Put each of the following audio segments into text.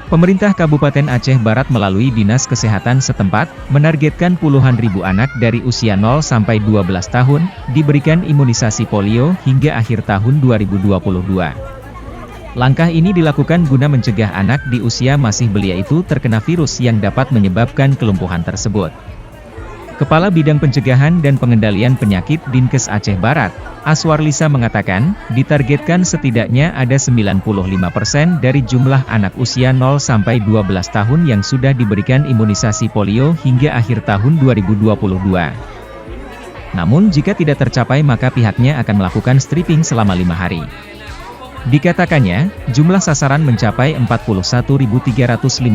Pemerintah Kabupaten Aceh Barat melalui Dinas Kesehatan setempat, menargetkan puluhan ribu anak dari usia 0 sampai 12 tahun, diberikan imunisasi polio hingga akhir tahun 2022. Langkah ini dilakukan guna mencegah anak di usia masih belia itu terkena virus yang dapat menyebabkan kelumpuhan tersebut. Kepala Bidang Pencegahan dan Pengendalian Penyakit Dinkes Aceh Barat, Aswar Lisa mengatakan, ditargetkan setidaknya ada 95% dari jumlah anak usia 0 sampai 12 tahun yang sudah diberikan imunisasi polio hingga akhir tahun 2022. Namun jika tidak tercapai maka pihaknya akan melakukan stripping selama 5 hari. Dikatakannya, jumlah sasaran mencapai 41.356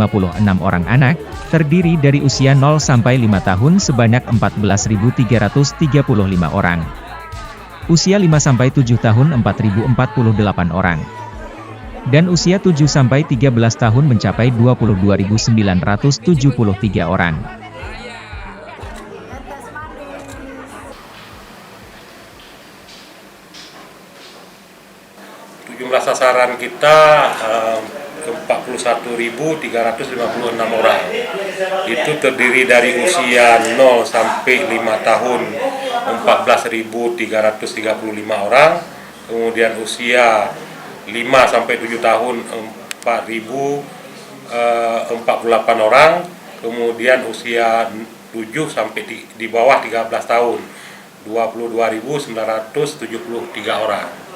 orang anak, terdiri dari usia 0 sampai 5 tahun sebanyak 14.335 orang. Usia 5 sampai 7 tahun 4.048 orang. Dan usia 7 sampai 13 tahun mencapai 22.973 orang. Jumlah sasaran kita 41.356 orang. Itu terdiri dari usia 0 sampai 5 tahun 14.335 orang, kemudian usia 5 sampai 7 tahun 4.048 orang, kemudian usia 7 sampai di bawah 13 tahun 22.973 orang.